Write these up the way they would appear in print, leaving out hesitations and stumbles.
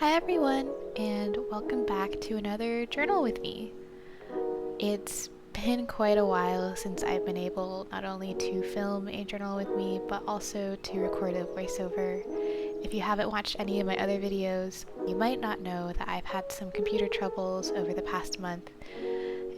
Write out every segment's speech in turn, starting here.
Hi everyone, and welcome back to another journal with me. It's been quite a while since I've been able not only to film a journal with me, but also to record a voiceover. If you haven't watched any of my other videos, you might not know that I've had some computer troubles over the past month,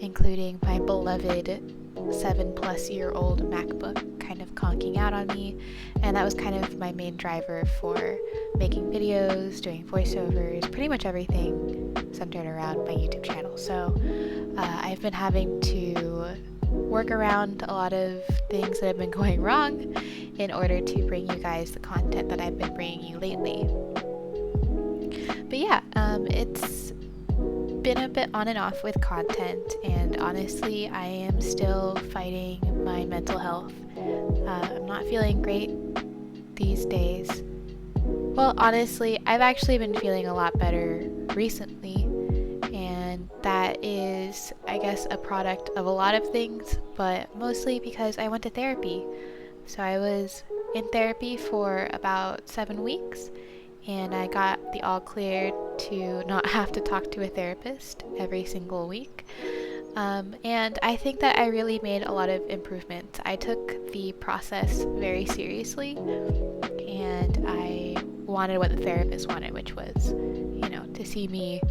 including my beloved 7-plus-year-old MacBook kind of conking out on me, and that was kind of my main driver for making videos, doing voiceovers, pretty much everything centered around my YouTube channel. So I've been having to work around a lot of things that have been going wrong in order to bring you guys the content that I've been bringing you lately. But yeah, it's been a bit on and off with content, and honestly I am still fighting my mental health. I'm not feeling great these days. Well, honestly, I've actually been feeling a lot better recently, and that is, I guess, a product of a lot of things, but mostly because I went to therapy. So I was in therapy for about 7 weeks, and I got the all clear to not have to talk to a therapist every single week. And I think that I really made a lot of improvements. I took the process very seriously, and I wanted what the therapist wanted, which was, to see me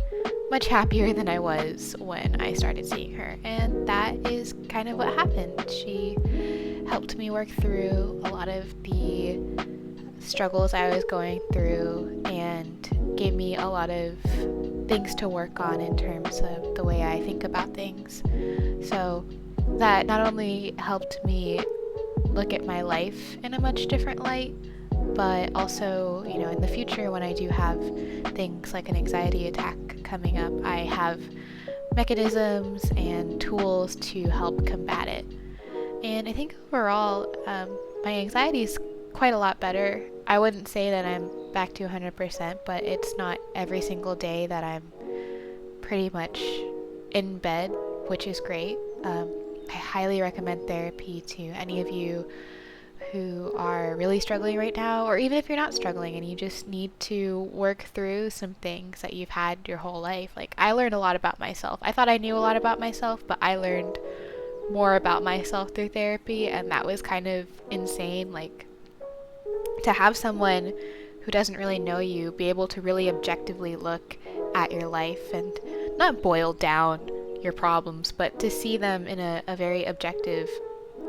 much happier than I was when I started seeing her. And that is kind of what happened. She helped me work through a lot of the struggles I was going through and gave me a lot of things to work on in terms of the way I think about things. So that not only helped me look at my life in a much different light, but also, in the future when I do have things like an anxiety attack coming up, I have mechanisms and tools to help combat it. And I think overall, my anxiety is quite a lot better. I wouldn't say that I'm back to 100%, but it's not every single day that I'm pretty much in bed, which is great. I highly recommend therapy to any of you who are really struggling right now, or even if you're not struggling and you just need to work through some things that you've had your whole life. Like, I learned a lot about myself. I thought I knew a lot about myself, but I learned more about myself through therapy, and that was kind of insane. Like, to have someone who doesn't really know you be able to really objectively look at your life and not boil down your problems, but to see them in a very objective,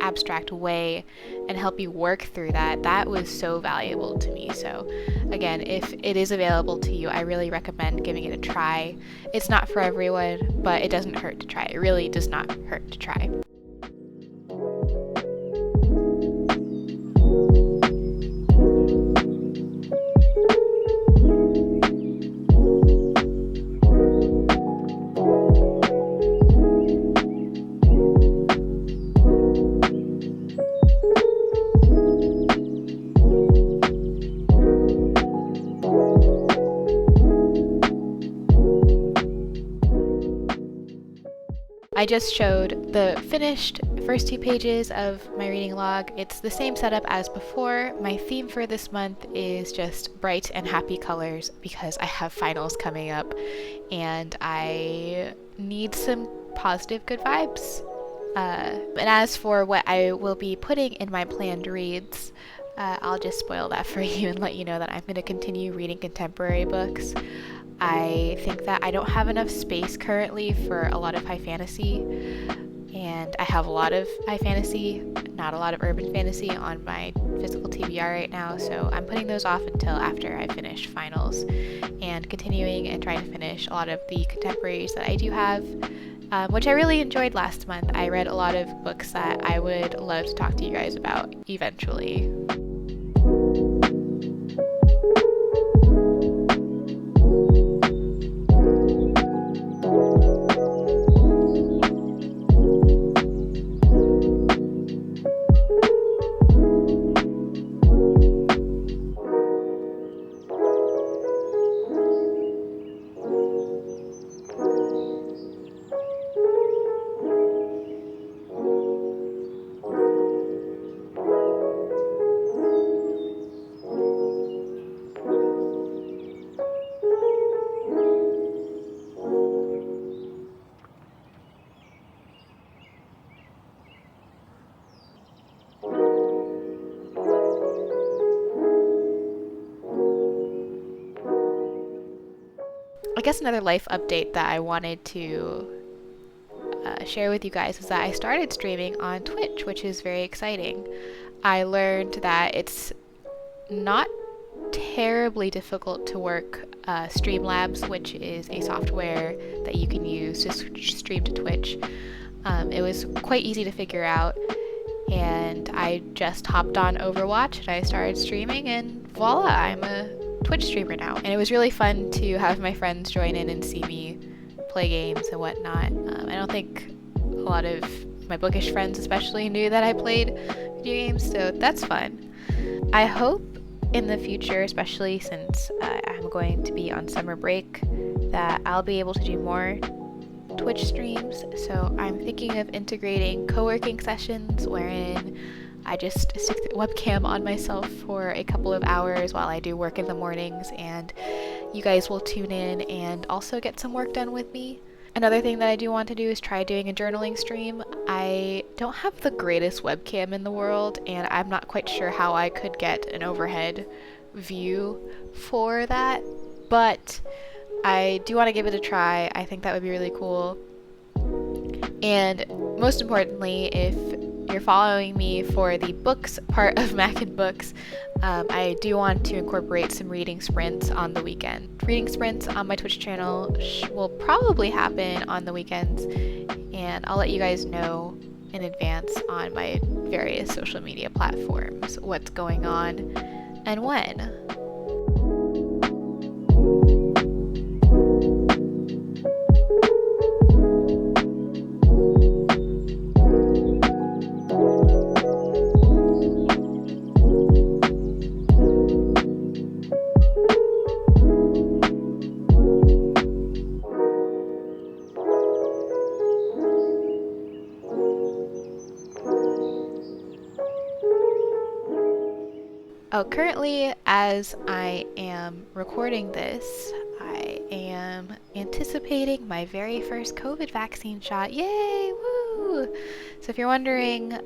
abstract way and help you work through that was so valuable to me. So again, if it is available to you, I really recommend giving it a try. It's not for everyone, but it doesn't hurt to try. It really does not hurt to try. I just showed the finished first 2 pages of my reading log. It's the same setup as before. My theme for this month is just bright and happy colors because I have finals coming up and I need some positive good vibes. And as for what I will be putting in my planned reads, I'll just spoil that for you and let you know that I'm going to continue reading contemporary books. I think that I don't have enough space currently for a lot of high fantasy, and I have a lot of high fantasy, not a lot of urban fantasy on my physical TBR right now, so I'm putting those off until after I finish finals and continuing and trying to finish a lot of the contemporaries that I do have, which I really enjoyed last month. I read a lot of books that I would love to talk to you guys about eventually. I guess another life update that I wanted to share with you guys is that I started streaming on Twitch, which is very exciting. I learned that it's not terribly difficult to work Streamlabs, which is a software that you can use to stream to Twitch. It was quite easy to figure out, and I just hopped on Overwatch and I started streaming, and voila, I'm a Twitch streamer now. And it was really fun to have my friends join in and see me play games and whatnot. I don't think a lot of my bookish friends especially knew that I played video games, so that's fun. I hope in the future, especially since I'm going to be on summer break, that I'll be able to do more Twitch streams. So I'm thinking of integrating co-working sessions wherein I just stick the webcam on myself for a couple of hours while I do work in the mornings, and you guys will tune in and also get some work done with me. Another thing that I do want to do is try doing a journaling stream. I don't have the greatest webcam in the world, and I'm not quite sure how I could get an overhead view for that, but I do want to give it a try. I think that would be really cool. And most importantly, if you're following me for the books part of Mac and Books, I do want to incorporate some reading sprints on the weekend. Reading sprints on my Twitch channel will probably happen on the weekends, and I'll let you guys know in advance on my various social media platforms what's going on and when. Oh, currently, as I am recording this, I am anticipating my very first COVID vaccine shot. Yay! Woo! So if you're wondering,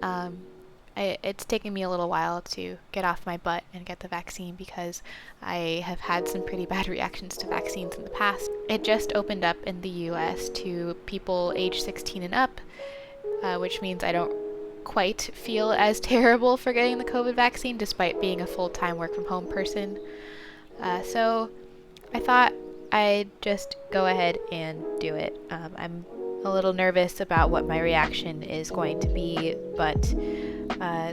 it's taken me a little while to get off my butt and get the vaccine because I have had some pretty bad reactions to vaccines in the past. It just opened up in the US to people age 16 and up, which means I don't quite feel as terrible for getting the COVID vaccine despite being a full-time work from home person. So I thought I'd just go ahead and do it. I'm a little nervous about what my reaction is going to be, but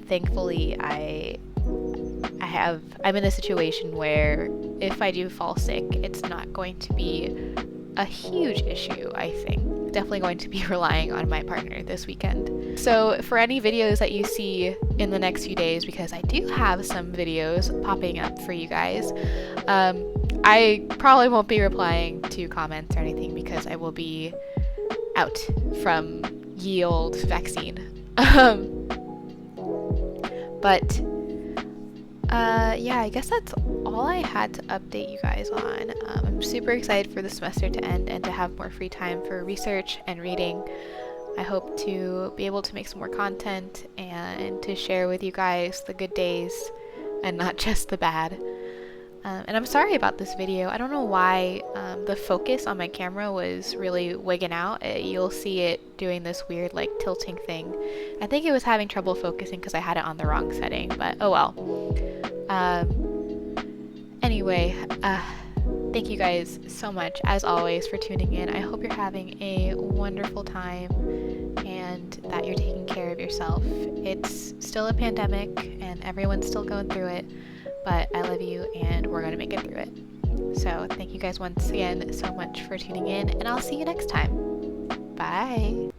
thankfully I'm in a situation where if I do fall sick, it's not going to be a huge issue, I think. Definitely going to be relying on my partner this weekend. So for any videos that you see in the next few days, because I do have some videos popping up for you guys, I probably won't be replying to comments or anything because I will be out from ye old vaccine. But yeah, I guess that's all I had to update you guys on. I'm super excited for the semester to end and to have more free time for research and reading. I hope to be able to make some more content and to share with you guys the good days and not just the bad. And I'm sorry about this video. I don't know why the focus on my camera was really wigging out. You'll see it doing this weird like tilting thing. I think it was having trouble focusing because I had it on the wrong setting, but oh well. Anyway, thank you guys so much, as always, for tuning in. I hope you're having a wonderful time and that you're taking care of yourself. It's still a pandemic and everyone's still going through it, but I love you and we're going to make it through it. So thank you guys once again so much for tuning in, and I'll see you next time. Bye!